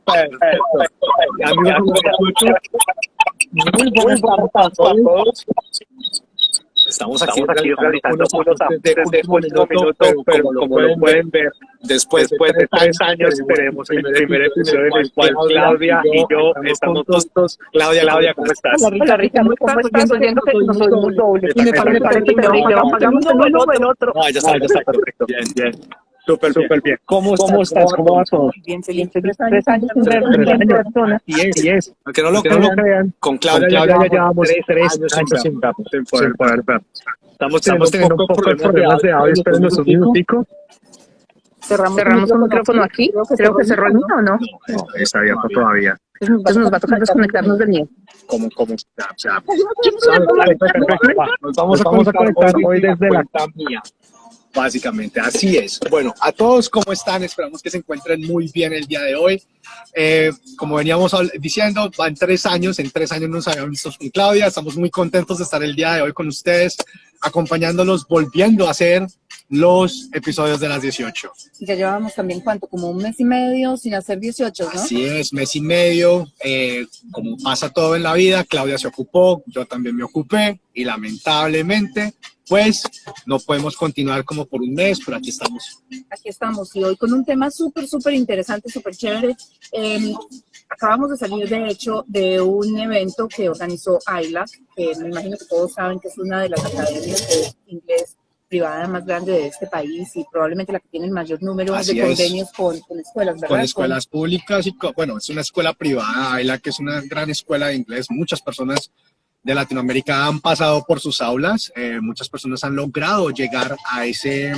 Perfecto. Amigos, muy buenas tardes a todos. Estamos aquí realizando unos apuntes de último minuto, pero como lo pueden ver, después de 3 años tenemos el primer episodio en el cual Claudia y yo estamos juntos. Claudia, ¿cómo estás? Hola Ricardo, ¿cómo estás? Oyendo que nos oímos doble. Y me parece terrible, apagamos el uno o el otro. No, ya está perfecto. Bien. Súper bien. ¿Cómo estás? ¿Cómo va todo? Bien, feliz. 3 años sin ver a mi persona. Y es. Aunque no lo crean, con Claudia ya llevamos 3 años sin poder vernos. Estamos teniendo un poco de problemas de audio, espérenos un minutico. Cerramos un micrófono aquí, creo que cerró el mío, ¿o no? No, está abierto todavía. Entonces nos va a tocar desconectarnos del mío. ¿Cómo? Nos vamos a conectar hoy desde la mía. Básicamente, así es. Bueno, a todos, ¿cómo están? Esperamos que se encuentren muy bien el día de hoy. Como veníamos diciendo, van 3 años, en 3 años nos habíamos visto con Claudia. Estamos muy contentos de estar el día de hoy con ustedes, acompañándolos, volviendo a hacer los episodios de las 18. Ya llevábamos también, ¿cuánto? Como 1 mes y medio sin hacer 18, ¿no? Así es, 1 mes y medio. Como pasa todo en la vida, Claudia se ocupó, yo también me ocupé y lamentablemente pues no podemos continuar como por 1 mes, pero aquí estamos. Aquí estamos y hoy con un tema súper interesante, súper chévere. Acabamos de salir de hecho de un evento que organizó AILA, que me imagino que todos saben que es una de las academias de inglés privada más grande de este país y probablemente la que tiene el mayor número de convenios con escuelas, ¿verdad? Con escuelas públicas y bueno, es una escuela privada, AILA, que es una gran escuela de inglés. Muchas personas de Latinoamérica han pasado por sus aulas, muchas personas han logrado llegar a ese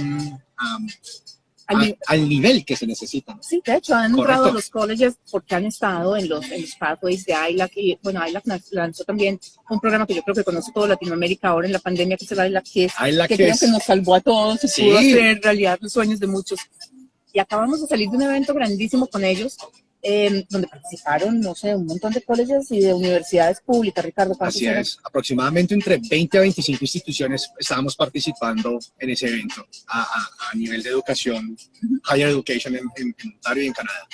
al nivel que se necesita. Sí, de hecho han entrado a los colleges porque han estado en los pathways de ILAC y bueno, ILAC lanzó también un programa que yo creo que conoce todo Latinoamérica ahora en la pandemia, que es el ILAC Kids, que creo que nos salvó a todos y pudo hacer realidad los sueños de muchos. Y acabamos de salir de un evento grandísimo con ellos, donde participaron, no sé, un montón de colleges y de universidades públicas, Ricardo. Así es, aproximadamente entre 20 a 25 instituciones estábamos participando en ese evento a nivel de educación, higher education en Ontario y en Canadá.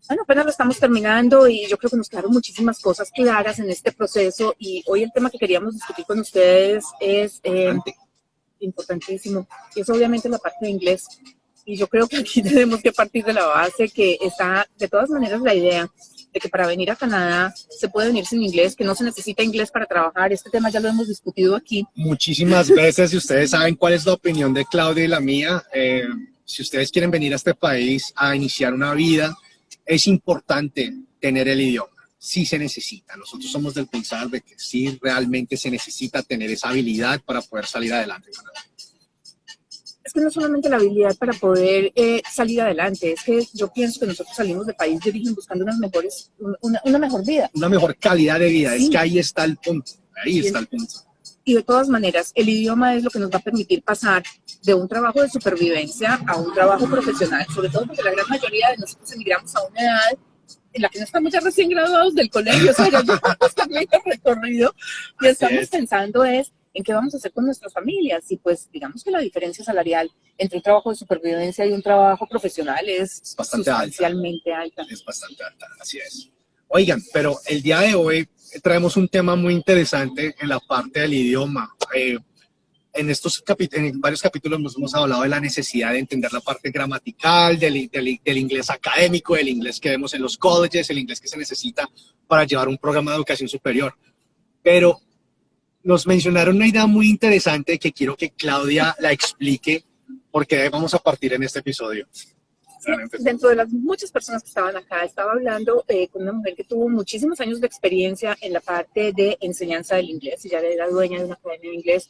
Bueno, apenas lo estamos terminando y yo creo que nos quedaron muchísimas cosas claras en este proceso y hoy el tema que queríamos discutir con ustedes es importantísimo, y es obviamente la parte de inglés. Y yo creo que aquí tenemos que partir de la base que está, de todas maneras, la idea de que para venir a Canadá se puede venir sin inglés, que no se necesita inglés para trabajar. Este tema ya lo hemos discutido aquí muchísimas veces y ustedes saben cuál es la opinión de Claudia y la mía. Si ustedes quieren venir a este país a iniciar una vida, es importante tener el idioma. Sí se necesita. Nosotros somos del pensar de que sí realmente se necesita tener esa habilidad para poder salir adelante en Canadá. Es que no solamente la habilidad para poder salir adelante, es que yo pienso que nosotros salimos del país de origen buscando una mejor vida. Una mejor calidad de vida, sí. Es que ahí está el punto, está el punto. Y de todas maneras, el idioma es lo que nos va a permitir pasar de un trabajo de supervivencia a un trabajo profesional, sobre todo porque la gran mayoría de nosotros emigramos a una edad en la que no estamos ya recién graduados del colegio, o sea, ya llevamos también el recorrido y estamos pensando en qué vamos a hacer con nuestras familias. Y pues digamos que la diferencia salarial entre un trabajo de supervivencia y un trabajo profesional es bastante sustancialmente alta. Es bastante alta, así es. Oigan, pero el día de hoy traemos un tema muy interesante en la parte del idioma. En varios capítulos nos hemos hablado de la necesidad de entender la parte gramatical, del inglés académico, del inglés que vemos en los colleges, el inglés que se necesita para llevar un programa de educación superior. Pero nos mencionaron una idea muy interesante que quiero que Claudia la explique porque vamos a partir en este episodio. Dentro de las muchas personas que estaban acá, estaba hablando con una mujer que tuvo muchísimos años de experiencia en la parte de enseñanza del inglés. Ella era dueña de una academia de inglés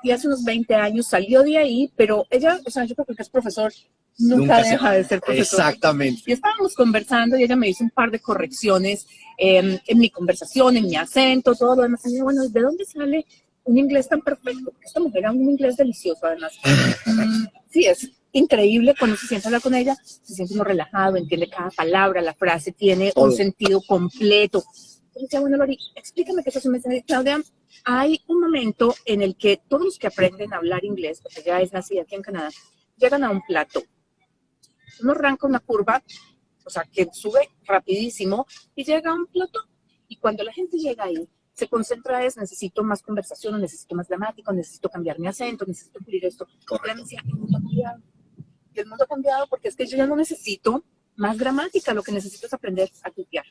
y hace unos 20 años salió de ahí, pero ella, o sea, yo creo que es profesor, nunca deja de ser profesor. Exactamente. Y estábamos conversando y ella me hizo un par de correcciones en mi conversación, en mi acento, todo lo demás. Y yo, bueno, ¿de dónde sale un inglés tan perfecto? Esta mujer era un inglés delicioso, además. Sí, es increíble cuando se siente a hablar con ella, se siente uno relajado, entiende cada palabra, la frase tiene un sentido completo. Yo decía, bueno, Lori, explícame qué es eso. Me dice, Claudia, hay un momento en el que todos los que aprenden a hablar inglés, porque ella es nacida aquí en Canadá, llegan a un plato. uno arranca una curva, o sea, que sube rapidísimo y llega a un plató. Y cuando la gente llega ahí, se concentra es, necesito más conversación, necesito más gramático, necesito cambiar mi acento, necesito pulir esto. Y me decía, el mundo ha cambiado. Y el mundo ha cambiado porque es que yo ya no necesito más gramática, lo que necesito es aprender a tutear.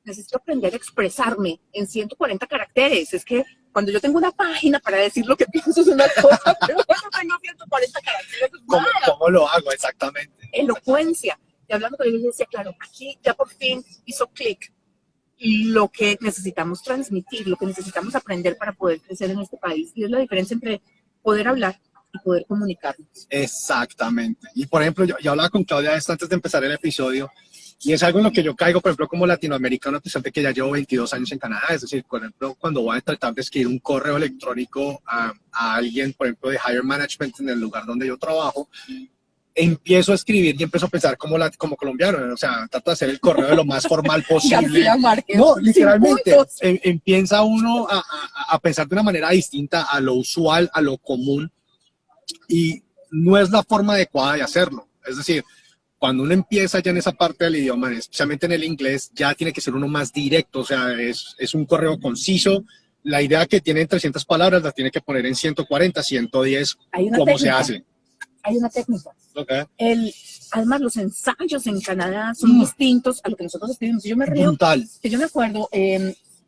Necesito aprender a expresarme en 140 caracteres. Es que cuando yo tengo una página para decir lo que pienso es una cosa, pero cuando tengo 140 caracteres es nada. ¿Cómo lo hago exactamente? Elocuencia. Y hablando con él, yo decía, claro, aquí ya por fin hizo clic lo que necesitamos transmitir, lo que necesitamos aprender para poder crecer en este país. Y es la diferencia entre poder hablar y poder comunicarnos. Exactamente. Y por ejemplo, yo hablaba con Claudia esto antes de empezar el episodio, y es algo en lo que yo caigo, por ejemplo, como latinoamericano, a pesar de que ya llevo 22 años en Canadá. Es decir, por ejemplo, cuando voy a tratar de escribir un correo electrónico a alguien, por ejemplo, de higher management en el lugar donde yo trabajo, empiezo a escribir y empiezo a pensar como colombiano, o sea, trato de hacer el correo de lo más formal posible. García Márquez, no, literalmente, 5 puntos. empieza uno a pensar de una manera distinta a lo usual, a lo común, y no es la forma adecuada de hacerlo. Es decir, cuando uno empieza ya en esa parte del idioma, especialmente en el inglés, ya tiene que ser uno más directo, o sea, es un correo conciso. La idea que tiene en 300 palabras la tiene que poner en 140, 110, ¿cómo se hace? Hay una técnica. Okay. Además, los ensayos en Canadá son distintos a lo que nosotros escribimos. Yo me río. Brutal. Que yo me acuerdo,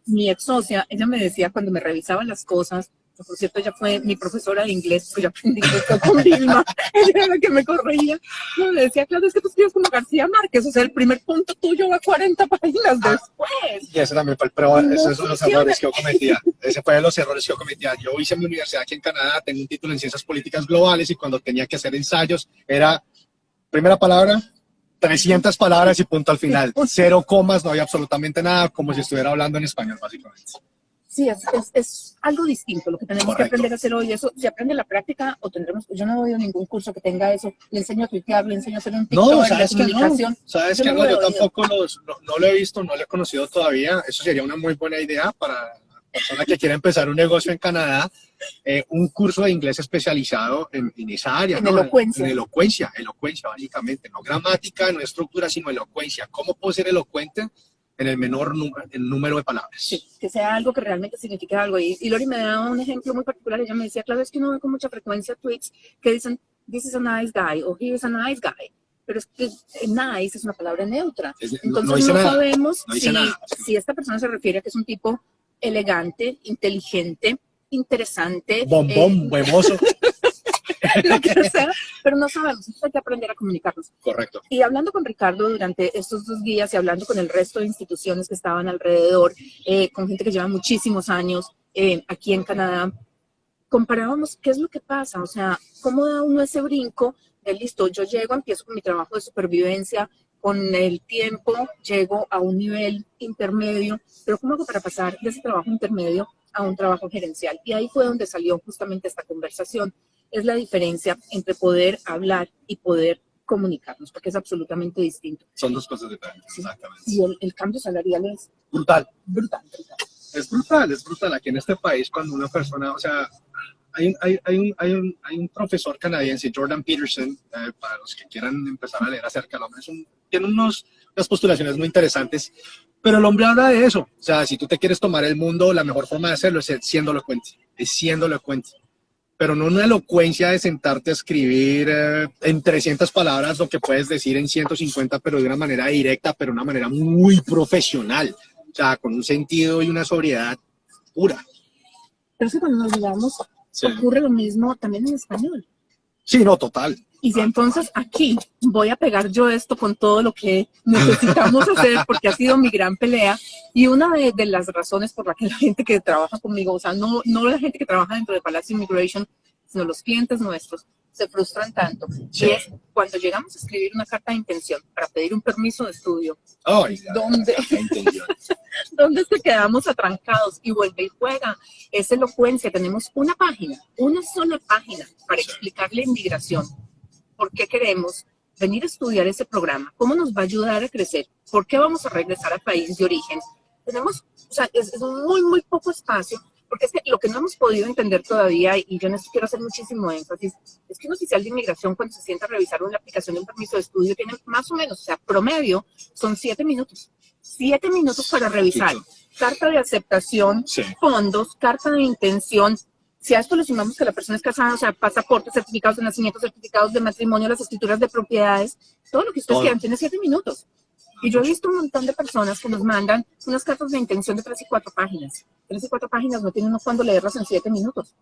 mi ex socia, ella me decía cuando me revisaba las cosas, pues, por cierto, ella fue mi profesora de inglés, pues yo aprendí inglés con Vilma, ella era la que me corregía. Yo me decía, claro, es que tú escribes como García Márquez, o sea, el primer punto tuyo va 40 páginas después. Y ese también fue el prueba, no, esos son los errores que yo cometía. Ese fue de los errores que yo cometía. Yo hice mi universidad aquí en Canadá, tengo un título en Ciencias Políticas Globales, y cuando tenía que hacer ensayos, era primera palabra, 300 palabras y punto al final. 0 comas, no había absolutamente nada, como si estuviera hablando en español, básicamente. Sí, es algo distinto lo que tenemos que aprender a hacer hoy. Eso se aprende en la práctica o tendremos. Yo no he oído ningún curso que tenga eso. Le enseño a tuitear, le enseño a hacer un TikTok, no, ¿sabes de comunicación. No. ¿Sabes qué? No, yo tampoco no lo he visto, no lo he conocido todavía. Eso sería una muy buena idea para la persona que quiera empezar un negocio en Canadá. Un curso de inglés especializado en esa área. En ¿no? elocuencia. En elocuencia, básicamente. No gramática, no estructura, sino elocuencia. ¿Cómo puedo ser elocuente en el menor número de palabras? Sí, que sea algo que realmente signifique algo. Y Lori me daba un ejemplo muy particular. Ella me decía, claro, es que uno ve con mucha frecuencia tweets que dicen, this is a nice guy, o he is a nice guy. Pero es que nice es una palabra neutra. Entonces no sabemos si esta persona se refiere a que es un tipo elegante, inteligente, interesante. Bombón, huevoso. Lo que sea, pero no sabemos, entonces hay que aprender a comunicarnos. Correcto. Y hablando con Ricardo durante estos 2 días y hablando con el resto de instituciones que estaban alrededor, con gente que lleva muchísimos años aquí en Canadá, comparábamos qué es lo que pasa, o sea, cómo da uno ese brinco de listo, yo llego, empiezo con mi trabajo de supervivencia, con el tiempo llego a un nivel intermedio, pero ¿cómo hago para pasar de ese trabajo intermedio a un trabajo gerencial? Y ahí fue donde salió justamente esta conversación. Es la diferencia entre poder hablar y poder comunicarnos, porque es absolutamente distinto. Son dos cosas diferentes, sí. Exactamente. Y el cambio salarial es brutal. Brutal. Es brutal. Aquí en este país, cuando una persona, o sea, hay un profesor canadiense, Jordan Peterson, para los que quieran empezar a leer acerca del hombre, tiene unas postulaciones muy interesantes, pero el hombre habla de eso. O sea, si tú te quieres tomar el mundo, la mejor forma de hacerlo es siendo elocuente. Pero no una elocuencia de sentarte a escribir en 300 palabras lo que puedes decir en 150, pero de una manera directa, pero de una manera muy profesional. O sea, con un sentido y una sobriedad pura. Pero es que cuando nos miramos, ocurre lo mismo también en español. Sí, no, total. Y si entonces aquí voy a pegar yo esto con todo lo que necesitamos hacer, porque ha sido mi gran pelea, y una de las razones por la que la gente que trabaja conmigo, o sea, no la gente que trabaja dentro de Palacio Immigration, sino los clientes nuestros, se frustran tanto. Sí. Y es cuando llegamos a escribir una carta de intención para pedir un permiso de estudio, ¿dónde es que quedamos atrancados? Y vuelve y juega. Es elocuencia. Tenemos una sola página para explicarle a inmigración por qué queremos venir a estudiar ese programa, cómo nos va a ayudar a crecer, por qué vamos a regresar al país de origen. Tenemos, o sea, es muy, muy poco espacio Porque es que lo que no hemos podido entender todavía, y yo en esto quiero hacer muchísimo énfasis, es que un oficial de inmigración cuando se sienta a revisar una aplicación de un permiso de estudio tiene más o menos, o sea, promedio, son 7 minutos. 7 minutos para revisar. Carta de aceptación, Sí. fondos, carta de intención. Si a esto le sumamos que la persona es casada, o sea, pasaportes, certificados de nacimiento, certificados de matrimonio, las escrituras de propiedades, todo lo que ustedes quieran, tiene 7 minutos. Y yo he visto un montón de personas que nos mandan unas cartas de intención de 3 y 4 páginas. 3 y 4 páginas no tiene uno cuando leerlas en 7 minutos.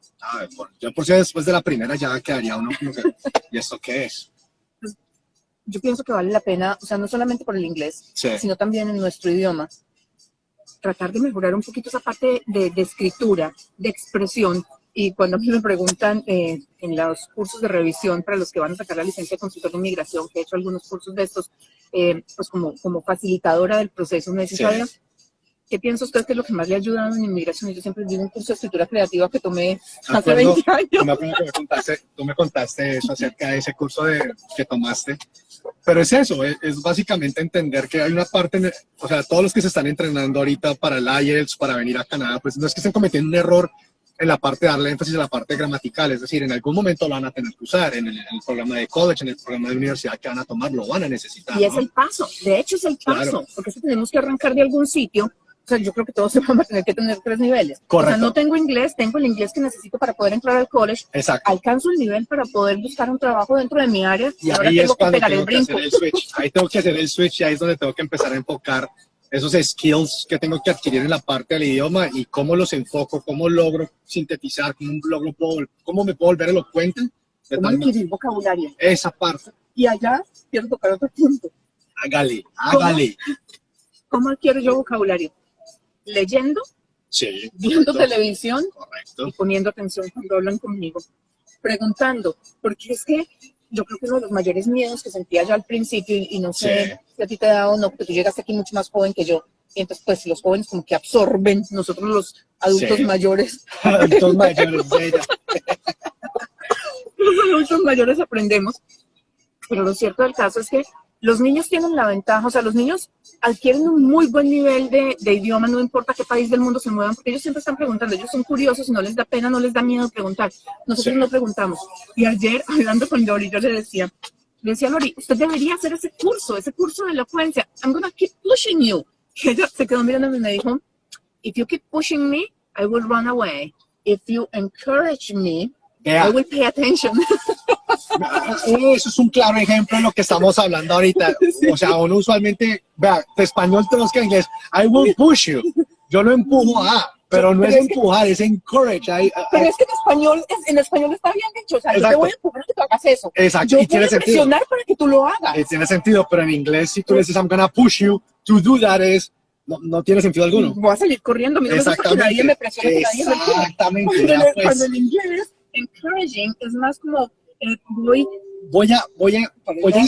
Yo por si después de la primera ya quedaría uno como que, ¿y esto qué es? Pues, yo pienso que vale la pena, o sea, no solamente por el inglés, Sí. sino también en nuestro idioma, tratar de mejorar un poquito esa parte de escritura, de expresión. Y cuando a mí me preguntan en los cursos de revisión para los que van a sacar la licencia de consultor de inmigración, que he hecho algunos cursos de estos, pues como facilitadora del proceso, me dicen, Sí. Claudia, ¿qué piensa usted que es lo que más le ha ayudado en inmigración? Y yo siempre digo un curso de escritura creativa que tomé hace 20 años. Tú me contaste eso acerca de ese curso que tomaste. Pero es eso, es básicamente entender que hay una parte, o sea, todos los que se están entrenando ahorita para el IELTS, para venir a Canadá, pues no es que estén cometiendo un error en la parte de darle énfasis a la parte gramatical, es decir, en algún momento lo van a tener que usar, en el programa de college, en el programa de universidad que van a tomar, lo van a necesitar. Y es ¿no? el paso, de hecho es el paso, Claro. porque es que tenemos que arrancar de algún sitio. O sea, yo creo que todos vamos a tener que tener 3 niveles. Correcto. O sea, no tengo inglés, tengo el inglés que necesito para poder entrar al college. Exacto. Alcanzo el nivel para poder buscar un trabajo dentro de mi área. Y ahora ahí es tengo que cuando pegar el tengo que brinco. hacer el switch. Ahí tengo que hacer el switch y ahí es donde tengo que empezar a enfocar esos skills que tengo que adquirir en la parte del idioma y cómo los enfoco, cómo logro sintetizar, cómo me puedo volver elocuente. ¿Cómo adquirir vocabulario? Esa parte. Y allá quiero tocar otro punto. Hágale. ¿Cómo adquiero yo vocabulario? Leyendo, Sí. viendo televisión Correcto. y poniendo atención cuando hablan conmigo. Preguntando, porque es que yo creo que uno de los mayores miedos que sentía yo al principio, y no sé si a ti te da o no, porque tú llegaste aquí mucho más joven que yo, y entonces pues los jóvenes como que absorben, nosotros los adultos Sí. mayores, Adultos mayores, ella. los adultos mayores aprendemos, pero lo cierto del caso es que los niños tienen la ventaja, o sea, los niños adquieren un muy buen nivel de idioma, no importa qué país del mundo se muevan, porque ellos siempre están preguntando, ellos son curiosos y no les da pena, no les da miedo preguntar. Nosotros no preguntamos. Y ayer, hablando con Lori, yo le decía, Lori, usted debería hacer ese curso de elocuencia. I'm gonna keep pushing you. Y ella se quedó mirándome y me dijo, if you keep pushing me, I will run away. If you encourage me, I will pay attention. Eso es un claro ejemplo de lo que estamos hablando ahorita. O sea, uno usualmente, vea, de español tenemos que inglés. I will push you. Yo lo empujo pero no es empujar, es encourage. Pero es que en español está bien dicho. O sea, yo te voy a empujar a que tú hagas eso. Exacto. Yo y tiene voy a presionar para que tú lo hagas. Tiene sentido, pero en inglés, si tú le dices I'm gonna push you to do that, no tiene sentido alguno. Voy a salir corriendo. Mira, que nadie me presiona, que nadie me empuje. Exactamente. Cuando en inglés, encouraging es más como voy a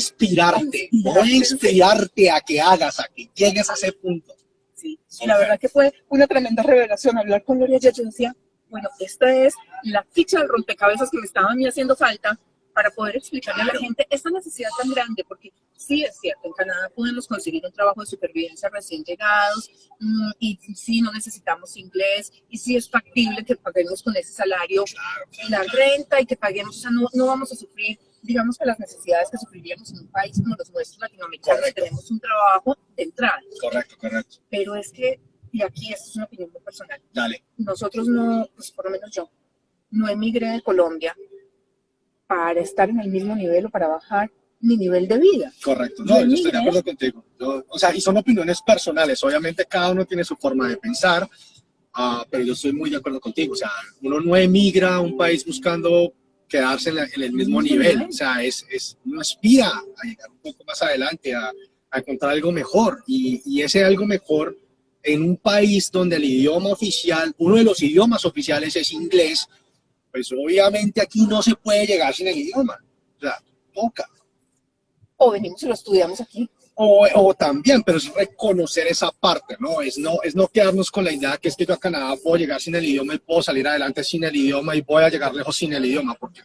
inspirarte a que hagas, a que llegues a ese punto. Sí, y la verdad que fue una tremenda revelación hablar con Lori ayer. Yo decía, bueno, esta es la ficha del rompecabezas que me estaba a mí haciendo falta para poder explicarle a la gente esta necesidad tan grande, porque sí es cierto, en Canadá podemos conseguir un trabajo de supervivencia recién llegados, y sí no necesitamos inglés, y sí es factible que paguemos con ese salario la renta y que paguemos, o sea, no vamos a sufrir, digamos, que las necesidades que sufriríamos en un país como los nuestros latinoamericanos. Correcto. Tenemos un trabajo de entrada. Correcto. Pero es que, y aquí esto es una opinión muy personal, Dale. nosotros no, pues por lo menos yo, no emigré de Colombia para estar en el mismo nivel o para bajar mi nivel de vida. Correcto. No, yo estoy de acuerdo contigo. O sea, y son opiniones personales. Obviamente cada uno tiene su forma de pensar, pero yo estoy muy de acuerdo contigo. O sea, uno no emigra a un país buscando quedarse en el mismo nivel. O sea, uno aspira a llegar un poco más adelante, a encontrar algo mejor. Y ese algo mejor en un país donde el idioma oficial, uno de los idiomas oficiales es inglés, pues obviamente aquí no se puede llegar sin el idioma. O sea, toca. O venimos y lo estudiamos aquí. O también, pero es reconocer esa parte, ¿no? Es no quedarnos con la idea que es que yo a Canadá puedo llegar sin el idioma y puedo salir adelante sin el idioma y voy a llegar lejos sin el idioma, porque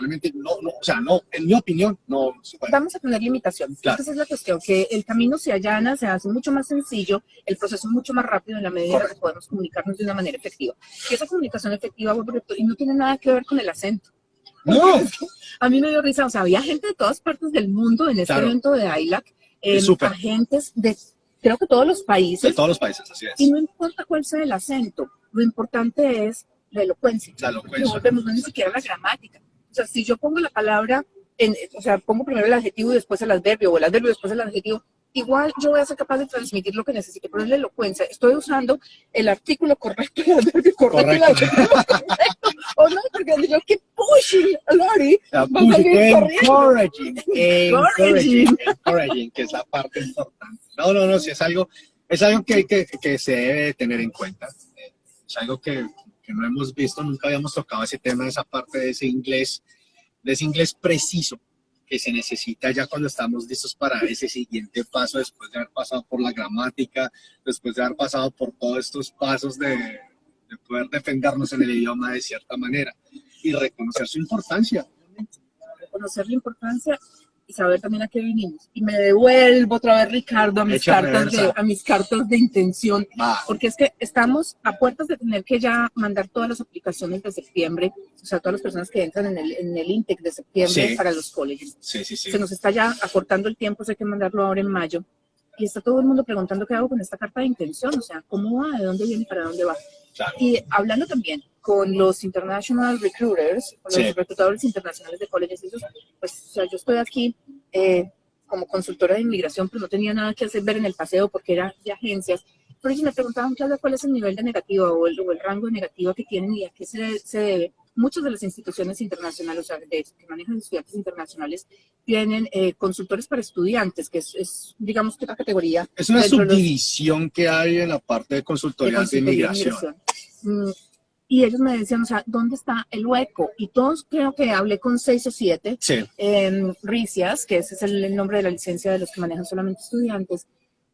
lamentablemente o sea, no, en mi opinión, no se puede. Vamos a tener limitaciones. Claro. Esa es la cuestión, que el camino se allana, se hace mucho más sencillo, el proceso es mucho más rápido en la medida en que podemos comunicarnos de una manera efectiva. Y esa comunicación efectiva, y no tiene nada que ver con el acento. No. A mí me dio risa, o sea, había gente de todas partes del mundo en este evento de ILAC, agentes de, creo que todos los países. De todos los países, así es. Y no importa cuál sea el acento, lo importante es la elocuencia. La elocuencia. No volvemos, no ni siquiera la gramática. O sea, si yo pongo la palabra, o sea, pongo primero el adjetivo y después el adverbio, o el adverbio y después el adjetivo, igual yo voy a ser capaz de transmitir lo que necesite, pero es la elocuencia. Estoy usando el artículo correcto, el adverbio correcto, el adjetivo correcto. O no, porque yo que pushing a Lori, encouraging, que es la parte importante. No, sí, es algo que se debe tener en cuenta. Es algo que no hemos visto, nunca habíamos tocado ese tema, esa parte de ese inglés preciso que se necesita ya cuando estamos listos para ese siguiente paso, después de haber pasado por la gramática, después de haber pasado por todos estos pasos de poder defendernos en el idioma de cierta manera y reconocer su importancia. Reconocer la importancia y saber también a qué vinimos. Y me devuelvo otra vez, Ricardo, a mis cartas de intención, porque es que estamos a puertas de tener que ya mandar todas las aplicaciones de septiembre, o sea, todas las personas que entran en el INTEC de septiembre para los colegios. Sí. Se nos está ya acortando el tiempo, hay que mandarlo ahora en mayo. Y está todo el mundo preguntando qué hago con esta carta de intención, o sea, ¿cómo va? ¿De dónde viene? ¿Para dónde va? Claro. Y hablando también con los international recruiters, con los reclutadores internacionales de colegios, pues, o sea, yo estoy aquí como consultora de inmigración, pero no tenía nada que hacer ver en el paseo porque era de agencias. Pero ellos me preguntaban, Claudia, ¿cuál es el nivel de negativa o el rango de negativa que tienen y a qué se debe? Muchas de las instituciones internacionales, o sea, que manejan estudiantes internacionales, tienen consultores para estudiantes, que es digamos, que otra categoría. Es una subdivisión que hay en la parte de consultoría de inmigración. Y ellos me decían, o sea, ¿dónde está el hueco? Y todos, creo que hablé con 6 o 7, RICIAS, que ese es el nombre de la licencia de los que manejan solamente estudiantes,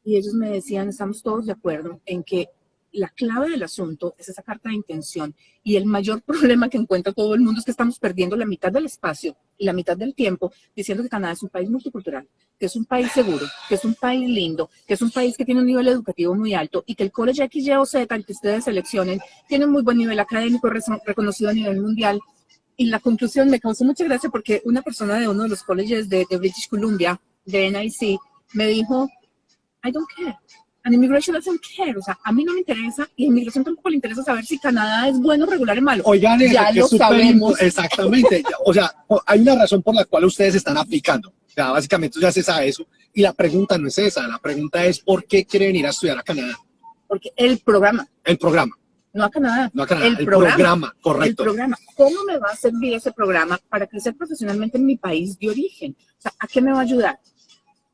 y ellos me decían, estamos todos de acuerdo en que la clave del asunto es esa carta de intención, y el mayor problema que encuentra todo el mundo es que estamos perdiendo la mitad del espacio y la mitad del tiempo diciendo que Canadá es un país multicultural, que es un país seguro, que es un país lindo, que es un país que tiene un nivel educativo muy alto y que el College X, Y o Z, el que ustedes seleccionen, tiene un muy buen nivel académico reconocido a nivel mundial. Y la conclusión me causó mucha gracia porque una persona de uno de los colleges de British Columbia, de NIC, me dijo, I don't care. And immigration doesn't care, o sea, a mí no me interesa y a inmigración tampoco le interesa saber si Canadá es bueno, regular o malo. Oigan, ya lo sabemos. Exactamente, o sea, hay una razón por la cual ustedes están aplicando, o sea, básicamente ya se sabe eso, y la pregunta no es esa, la pregunta es ¿por qué quieren ir a estudiar a Canadá? Porque el programa. No a Canadá. No a Canadá, el programa, correcto. El programa. ¿Cómo me va a servir ese programa para crecer profesionalmente en mi país de origen? O sea, ¿a qué me va a ayudar?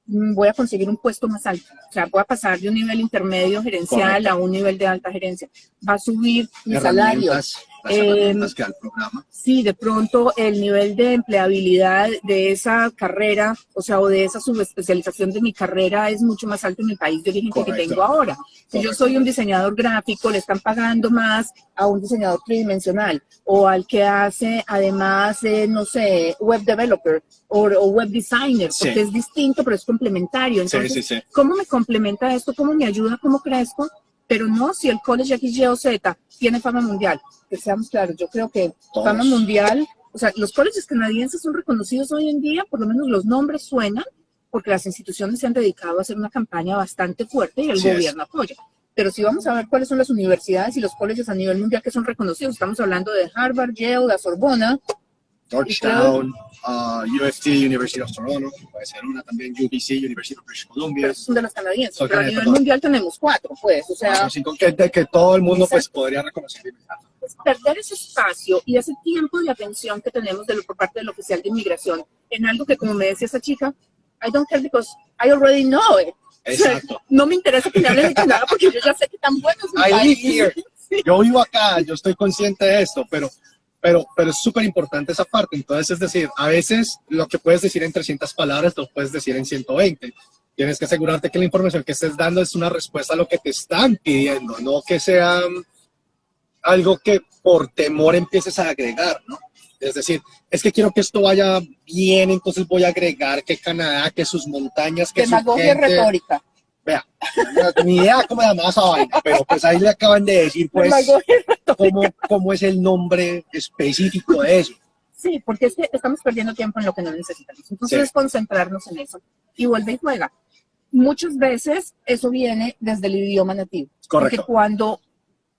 Voy a conseguir un puesto más alto, o sea, voy a pasar de un nivel intermedio gerencial a un nivel de alta gerencia, va a subir mi salario. Las herramientas que da el programa. Sí, de pronto el nivel de empleabilidad de esa carrera, o sea, o de esa subespecialización de mi carrera es mucho más alto en el país de origen que tengo ahora. Si yo soy un diseñador gráfico, le están pagando más a un diseñador tridimensional o al que hace además, no sé, web developer o web designer, porque es distinto, pero es complementario. Entonces, ¿cómo me complementa esto? ¿Cómo me ayuda? ¿Cómo crezco? Pero no si el College X, Y o Z tiene fama mundial. Que seamos claros, yo creo que fama mundial, o sea, los colleges canadienses son reconocidos hoy en día, por lo menos los nombres suenan, porque las instituciones se han dedicado a hacer una campaña bastante fuerte y el gobierno apoya. Pero si vamos a ver cuáles son las universidades y los colegios a nivel mundial que son reconocidos, estamos hablando de Harvard, Yale, la Sorbona, Georgetown, UFT, University of Toronto, puede ser una también, UBC, University of British Columbia. Pero son de las canadienses, pero a nivel mundial tenemos 4, pues, o sea... que todo el mundo pues podría reconocer. Perder ese espacio y ese tiempo de atención que tenemos por parte del oficial de inmigración en algo que, como me decía esa chica, I don't care because I already know it. Exacto. O sea, no me interesa que me hablen de Canadá porque yo ya sé que tan bueno es mi país. Sí. Yo vivo acá, yo estoy consciente de esto, pero es súper importante esa parte. Entonces, es decir, a veces lo que puedes decir en 300 palabras lo puedes decir en 120. Tienes que asegurarte que la información que estés dando es una respuesta a lo que te están pidiendo, no que sea algo que por temor empieces a agregar, ¿no? Es decir, es que quiero que esto vaya bien, entonces voy a agregar que Canadá, que sus montañas, que su Demagogia gente. retórica. Vea, ni idea cómo se llama esa vaina, pero pues ahí le acaban de decir pues Demagogia retórica. cómo es el nombre específico de eso. Sí, porque es que estamos perdiendo tiempo en lo que no necesitamos. Entonces Sí. es concentrarnos en eso. Y vuelve y juega. Muchas veces eso viene desde el idioma nativo. Correcto. Porque cuando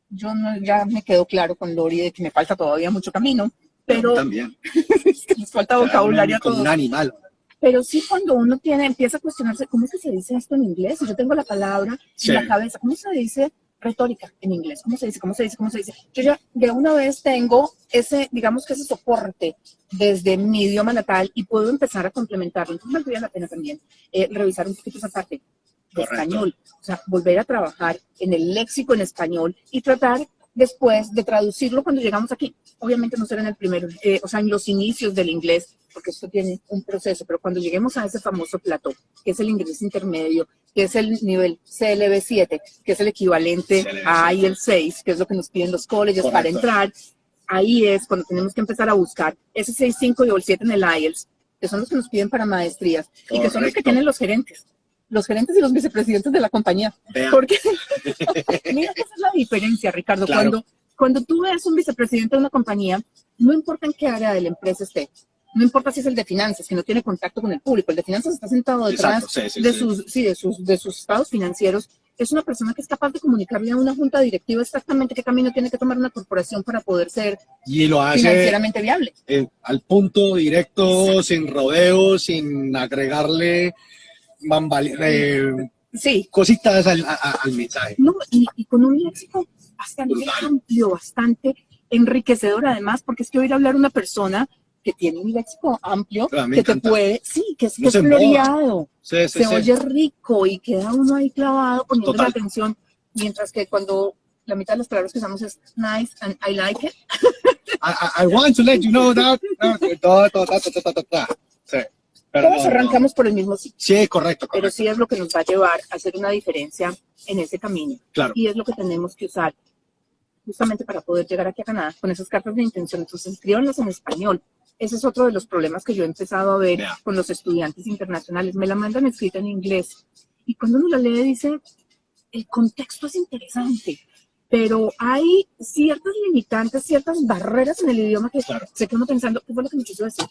yo ya me quedo claro con Lori de que me falta todavía mucho camino, pero También. es que nos falta vocabulario a Como todos. un animal. Pero sí cuando uno empieza a cuestionarse, ¿cómo es que se dice esto en inglés? Si yo tengo la palabra Sí. en la cabeza, ¿cómo se dice retórica en inglés? ¿Cómo se dice? ¿Cómo se dice? ¿Cómo se dice? Yo ya de una vez tengo digamos que ese soporte desde mi idioma natal y puedo empezar a complementarlo. Entonces valdría la pena también revisar un poquito esa parte de español. O sea, volver a trabajar en el léxico en español y tratar después de traducirlo cuando llegamos aquí. Obviamente no será en el primero, o sea, en los inicios del inglés, porque esto tiene un proceso, pero cuando lleguemos a ese famoso plató, que es el inglés intermedio, que es el nivel CLB7, que es el equivalente a IELTS 6, que es lo que nos piden los colleges para entrar, ahí es cuando tenemos que empezar a buscar ese 6.5 y el 7 en el IELTS, que son los que nos piden para maestrías, y que son los que tienen los gerentes y los vicepresidentes de la compañía. Vean. Porque mira que esa es la diferencia, Ricardo. Claro. Cuando tú ves un vicepresidente de una compañía, no importa en qué área de la empresa esté, no importa si es el de finanzas, que no tiene contacto con el público, el de finanzas está sentado detrás de sus estados financieros, es una persona que es capaz de comunicarle a una junta directiva exactamente qué camino tiene que tomar una corporación para poder ser y lo hace financieramente viable. Al punto, directo, sin rodeos, sin agregarle cositas al mensaje. No, y con un léxico bastante amplio, bastante enriquecedor además, porque es que oír hablar una persona que tiene un léxico amplio, que te puede, que es floreado, se oye rico y queda uno ahí clavado poniendo la atención, mientras que cuando la mitad de las palabras que usamos es nice and I like it. I want to let you know that. Sí. Pero todos arrancamos por el mismo sitio. Sí, correcto. Pero sí es lo que nos va a llevar a hacer una diferencia en ese camino. Claro. Y es lo que tenemos que usar justamente para poder llegar aquí a Canadá con esas cartas de intención. Entonces, escríbanlas en español. Ese es otro de los problemas que yo he empezado a ver con los estudiantes internacionales. Me la mandan escrita en inglés. Y cuando uno la lee, dice, el contexto es interesante, pero hay ciertas limitantes, ciertas barreras en el idioma que se queda uno pensando, ¿qué fue lo que me quiso decir?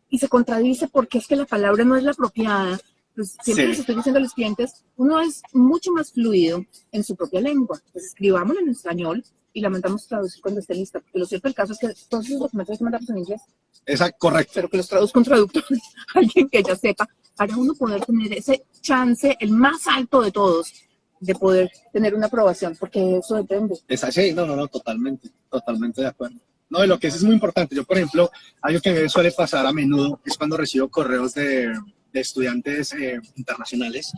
Y se contradice porque es que la palabra no es la apropiada. Pues siempre les estoy diciendo a los clientes, uno es mucho más fluido en su propia lengua. Entonces escribámosla en español y la mandamos a traducir cuando esté lista. Porque lo cierto del caso es que todos los documentos hay que mandarlos en inglés. Exacto, correcto. Pero que los traduzca un traductor, alguien que ya sepa, para uno poder tener ese chance, el más alto de todos, de poder tener una aprobación, porque eso depende. Sí, no, totalmente de acuerdo. No, y lo que es muy importante. Yo, por ejemplo, algo que me suele pasar a menudo es cuando recibo correos de estudiantes internacionales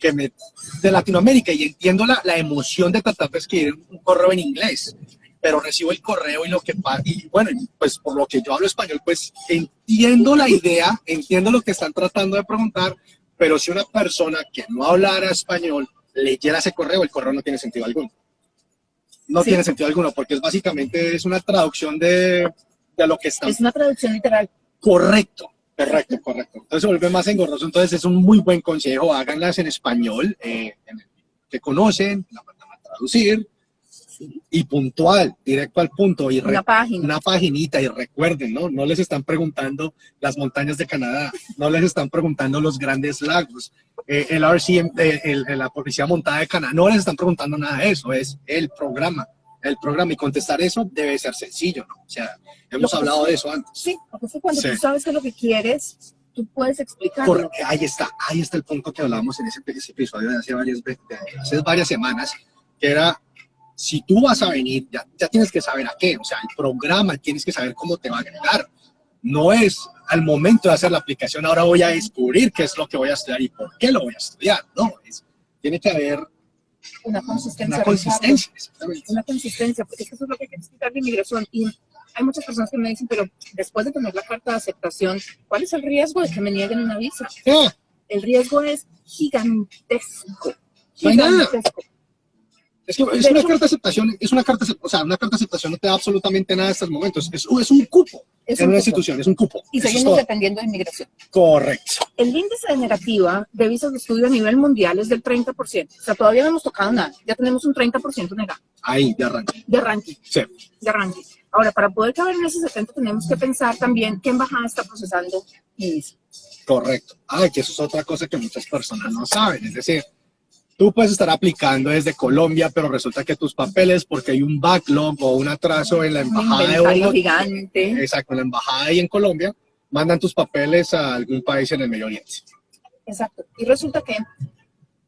de Latinoamérica, y entiendo la emoción de tratar de escribir un correo en inglés, pero recibo el correo y bueno, pues por lo que yo hablo español, pues entiendo la idea, entiendo lo que están tratando de preguntar, pero si una persona que no hablara español leyera ese correo, el correo no tiene sentido alguno. No tiene sentido alguno, porque básicamente es una traducción de lo que está. Es una traducción literal. Correcto. Entonces se vuelve más engorroso. Entonces es un muy buen consejo. Háganlas en español, que conocen, la mandan a traducir, y puntual, directo al punto. Y una página. Una paginita, y recuerden, ¿no? No les están preguntando las montañas de Canadá, no les están preguntando los grandes lagos, el RCM, la policía montada de Canadá, no les están preguntando nada de eso, es el programa, y contestar eso debe ser sencillo, ¿no? O sea, hemos hablado de eso antes. Sí, porque cuando tú sabes qué es lo que quieres, tú puedes explicarlo. Ahí está el punto que hablábamos en ese episodio de hace varias semanas, que era, si tú vas a venir, ya tienes que saber a qué, o sea, el programa, tienes que saber cómo te va a agregar. No es al momento de hacer la aplicación, ahora voy a descubrir qué es lo que voy a estudiar y por qué lo voy a estudiar. No, tiene que haber una consistencia. Una consistencia, porque eso es lo que hay que explicar de inmigración. Y hay muchas personas que me dicen, pero después de tener la carta de aceptación, ¿cuál es el riesgo de que me nieguen una visa? El riesgo es gigantesco. Es que es De una hecho, carta de aceptación, o sea, una carta de aceptación no te da absolutamente nada en estos momentos. Es un cupo es en un una cupo. institución, es un cupo. Y Eso es seguimos todo. dependiendo de inmigración. Correcto. El índice de negativa de visas de estudio a nivel mundial es del 30%. O sea, todavía no hemos tocado nada. Ya tenemos un 30% negado. Ahí, de arranque. De ranking. Sí. De ranking. Ahora, para poder caber en ese 70, tenemos que pensar también qué embajada está procesando mi visa. Correcto. Ay, que eso es otra cosa que muchas personas no saben. Es decir, tú puedes estar aplicando desde Colombia, pero resulta que tus papeles, porque hay un backlog o un atraso en la Un embajada de inventario Bogotá, gigante. exacto, en la embajada ahí en Colombia, mandan tus papeles a algún país en el Medio Oriente. Exacto. Y resulta que,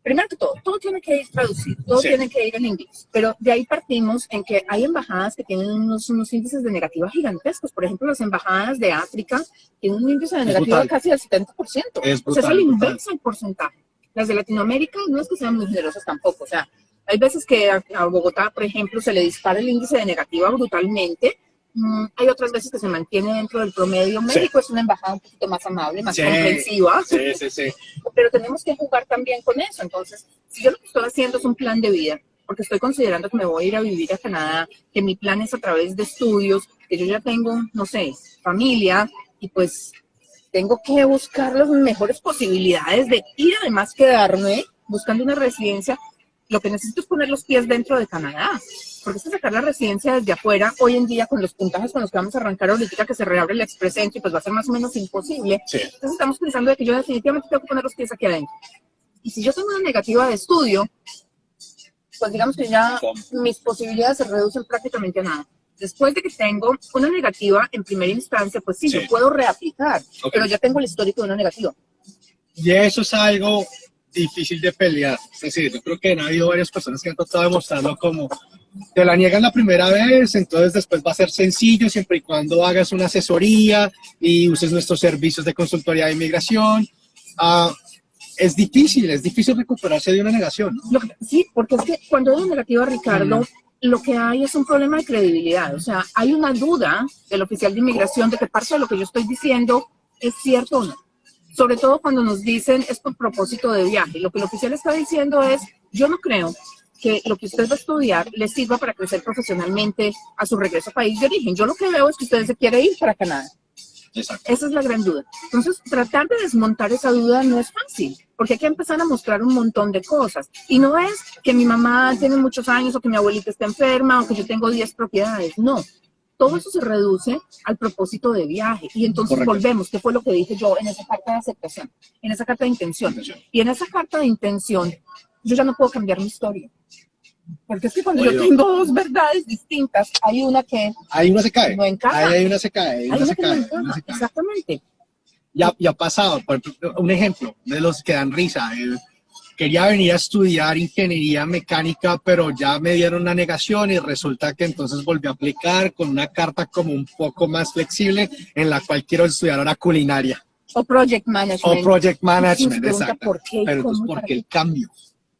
primero que todo tiene que ir traducido, todo Sí. tiene que ir en inglés. Pero de ahí partimos en que hay embajadas que tienen unos índices de negativa gigantescos. Por ejemplo, las embajadas de África tienen un índice de Es negativa brutal. casi del 70%. Es O sea, es brutal, el brutal. inverso el porcentaje. Las de Latinoamérica no es que sean muy generosas tampoco. O sea, hay veces que a Bogotá, por ejemplo, se le dispara el índice de negativa brutalmente. Hay otras veces que se mantiene dentro del promedio. México es una embajada un poquito más amable, más Sí. comprensiva. Sí. Pero tenemos que jugar también con eso. Entonces, si yo lo que estoy haciendo es un plan de vida, porque estoy considerando que me voy a ir a vivir a Canadá, que mi plan es a través de estudios, que yo ya tengo, no sé, familia, y pues tengo que buscar las mejores posibilidades de ir, además quedarme buscando una residencia. Lo que necesito es poner los pies dentro de Canadá, porque es que sacar la residencia desde afuera, hoy en día con los puntajes con los que vamos a arrancar ahorita, que se reabre el Express Entry, pues va a ser más o menos imposible. Sí. Entonces estamos pensando de que yo definitivamente tengo que poner los pies aquí adentro. Y si yo tengo una negativa de estudio, pues digamos que ya mis posibilidades se reducen prácticamente a nada. Después de que tengo una negativa en primera instancia, pues sí, Sí. yo puedo reaplicar, Ok. pero ya tengo el histórico de una negativa. Y eso es algo difícil de pelear. Es decir, yo creo que han habido varias personas que han tratado de mostrarlo como te la niegan la primera vez, entonces después va a ser sencillo siempre y cuando hagas una asesoría y uses nuestros servicios de consultoría de inmigración. Es difícil recuperarse de una negación, ¿no? Sí, porque es que cuando hay una negativa, Ricardo, lo que hay es un problema de credibilidad. O sea, hay una duda del oficial de inmigración de que parte de lo que yo estoy diciendo es cierto o no. Sobre todo cuando nos dicen es por propósito de viaje. Lo que el oficial está diciendo es, yo no creo que lo que usted va a estudiar le sirva para crecer profesionalmente a su regreso a país de origen. Yo lo que veo es que usted se quiere ir para Canadá. Exacto. Esa es la gran duda. Entonces, tratar de desmontar esa duda no es fácil, porque hay que empezar a mostrar un montón de cosas. Y no es que mi mamá tiene muchos años o que mi abuelita está enferma o que yo tengo 10 propiedades. No. Todo eso se reduce al propósito de viaje. Y entonces Correcto. volvemos, ¿qué fue lo que dije yo en esa carta de aceptación? En esa carta de intención. Y en esa carta de intención, yo ya no puedo cambiar mi historia. Porque es que cuando yo tengo dos verdades distintas, hay una que Ahí una se cae. no encaja. Ahí una se cae. Hay una que no encaja. Exactamente. Ya ha pasado, por ejemplo, un ejemplo de los que dan risa. Quería venir a estudiar ingeniería mecánica, pero ya me dieron una negación y resulta que entonces volví a aplicar con una carta como un poco más flexible en la cual quiero estudiar ahora culinaria. O project management. O project management, Pregunta, exacto. ¿por qué? Pero entonces, ¿Cómo? ¿por qué el cambio?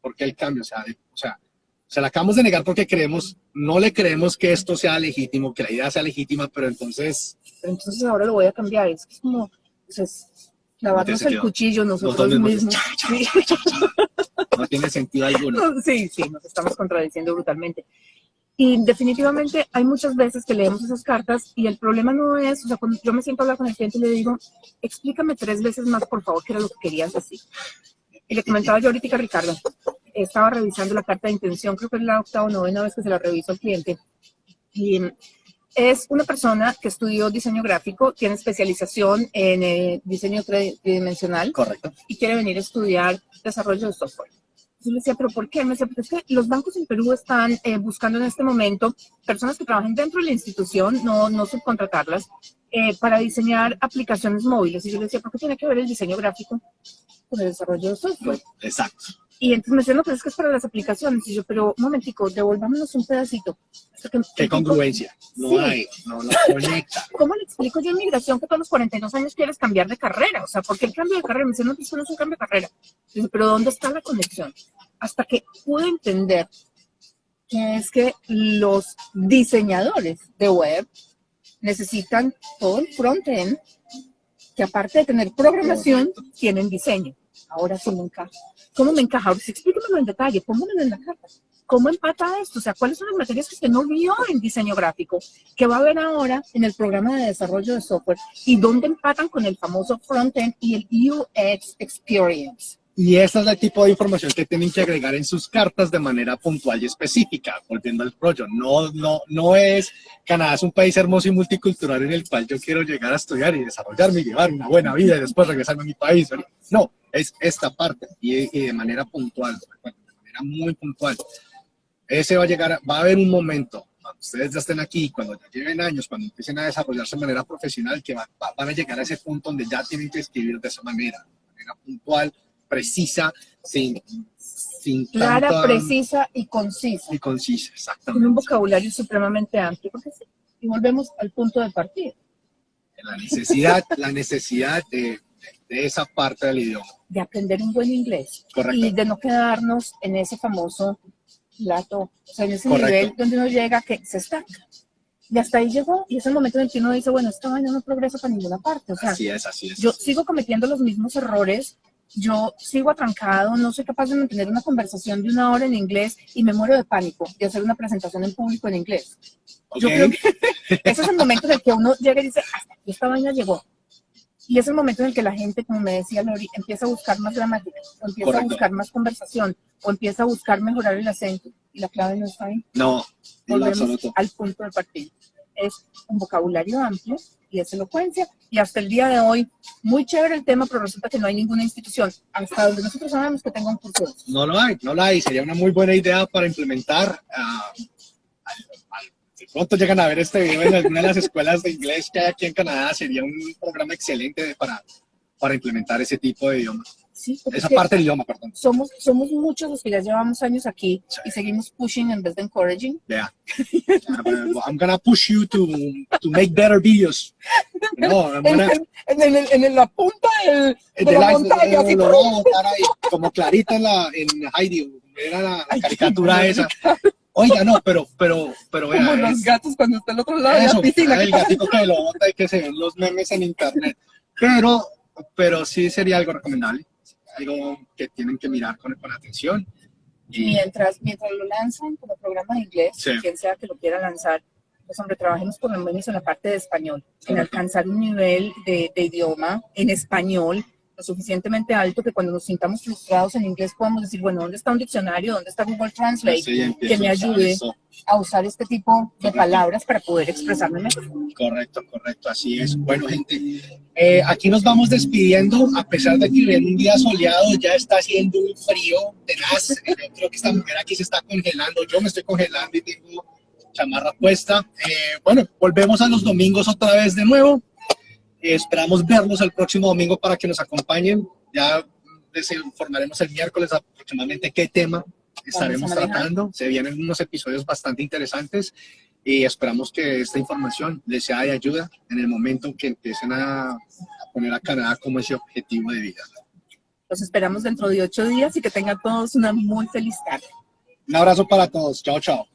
¿Por qué el cambio? O sea, se la acabamos de negar porque no le creemos que esto sea legítimo, que la idea sea legítima, pero entonces ahora lo voy a cambiar. Es que es como, pues, lavarnos el cuchillo nosotros mismos. No tiene sentido alguno. Sí, nos estamos contradiciendo brutalmente. Y definitivamente hay muchas veces que leemos esas cartas y el problema no es, o sea, cuando yo me siento a hablar con el cliente y le digo, explícame 3 veces más, por favor, qué era lo que querías decir. Y le comentaba yo ahorita a Ricardo, estaba revisando la carta de intención, creo que es la 8ª o 9ª vez que se la reviso al cliente. Y es una persona que estudió diseño gráfico, tiene especialización en diseño tridimensional. Correcto. Y quiere venir a estudiar desarrollo de software. Yo le decía, ¿pero por qué? Me decía, porque es que los bancos en Perú están buscando en este momento personas que trabajen dentro de la institución, no subcontratarlas, para diseñar aplicaciones móviles. Y yo le decía, ¿por qué tiene que ver el diseño gráfico con el desarrollo de software? Exacto. Y entonces me decían, no, pero es que es para las aplicaciones. Y yo, pero un momentico, devolvámonos un pedacito. ¿Qué congruencia? No sí. hay, no conecta. ¿Cómo le explico yo en migración que todos los 42 años quieres cambiar de carrera? O sea, ¿por qué el cambio de carrera? Me dicen, no, eso no es un cambio de carrera. Y yo, pero ¿dónde está la conexión? Hasta que pude entender que es que los diseñadores de web necesitan todo el front-end, que aparte de tener programación, tienen diseño. Ahora sí me encaja. ¿Cómo me encaja? Ahora sí, explíquemelo en detalle, pónganmelo en la carta. ¿cómo empata esto? O sea, ¿cuáles son las materias que usted no vio en diseño gráfico, que va a ver ahora en el programa de desarrollo de software? ¿Y dónde empatan con el famoso frontend y el UX Experience? Y ese es el tipo de información que tienen que agregar en sus cartas de manera puntual y específica, volviendo al rollo. No es, Canadá es un país hermoso y multicultural en el cual yo quiero llegar a estudiar y desarrollarme y llevar una buena vida y después regresarme a mi país. No, es esta parte y de manera puntual, de manera muy puntual. Ese va a haber un momento, cuando ustedes ya estén aquí, cuando ya lleven años, cuando empiecen a desarrollarse de manera profesional, que van a llegar a ese punto donde ya tienen que escribir de esa manera puntual, precisa, sin clara, tanta... precisa y concisa. Y concisa, Con exactamente. un vocabulario supremamente amplio. Porque sí, y volvemos al punto de partida. La necesidad de esa parte del idioma. De aprender un buen inglés. Correcto. Y de no quedarnos en ese famoso plato, o sea, en ese Correcto. nivel donde uno llega que se estanca. Y hasta ahí llegó, y es el momento en el que uno dice, bueno, esta vaina no progresa para ninguna parte. O sea, así es. Yo sigo cometiendo los mismos errores, yo sigo atrancado, no soy capaz de mantener una conversación de 1 hora en inglés y me muero de pánico de hacer una presentación en público en inglés. Okay. Yo creo que ese es el momento en el que uno llega y dice, hasta aquí esta vaina llegó. Y es el momento en el que la gente, como me decía Lori, empieza a buscar más gramática, o empieza Correcto. a buscar más conversación, o empieza a buscar mejorar el acento. Y la clave no está ahí. No, Volvemos al punto de partida. Es un vocabulario amplio y es elocuencia. Y hasta el día de hoy, muy chévere el tema, pero resulta que no hay ninguna institución, hasta donde nosotros sabemos, que tenga un curso de eso. No lo hay. Sería una muy buena idea para implementar. De pronto llegan a ver este video en alguna de las escuelas de inglés que hay aquí en Canadá. Sería un programa excelente para implementar ese tipo de idioma. Sí, esa parte del idioma, perdón. Somos muchos los que ya llevamos años aquí y seguimos pushing en vez de encouraging. Yeah. I'm gonna push you to make better videos. No, en la punta de la montaña. Así, lo voy a botar ahí, como Clarita en Heidi, era la caricatura esa. Oiga, no, pero como los gatos cuando está al otro lado de la piscina. El gatito que lo bota y que se ven los memes en internet. Pero sí sería algo recomendable, algo que tienen que mirar con atención. Y mientras lo lanzan como programa de inglés, sí, quien sea que lo quiera lanzar, pues hombre, trabajemos por lo menos en la parte de español, en alcanzar un nivel de idioma en español lo suficientemente alto que cuando nos sintamos frustrados en inglés podamos decir, bueno, ¿dónde está un diccionario? ¿Dónde está Google Translate? Sí, que me ayude a usar este tipo de palabras para poder expresarme mejor. Correcto, así es. Bueno, gente, aquí nos vamos despidiendo, a pesar de que en un día soleado ya está haciendo un frío tenaz. Yo creo que esta mujer aquí se está congelando, yo me estoy congelando y tengo chamarra puesta. Bueno, volvemos a los domingos otra vez de nuevo. Esperamos verlos el próximo domingo para que nos acompañen. Ya les informaremos el miércoles aproximadamente qué tema estaremos tratando. Se vienen unos episodios bastante interesantes y esperamos que esta información les sea de ayuda en el momento que empiecen a poner a Canadá como ese objetivo de vida. Los esperamos dentro de 8 días y que tengan todos una muy feliz tarde. Un abrazo para todos. Chao, chao.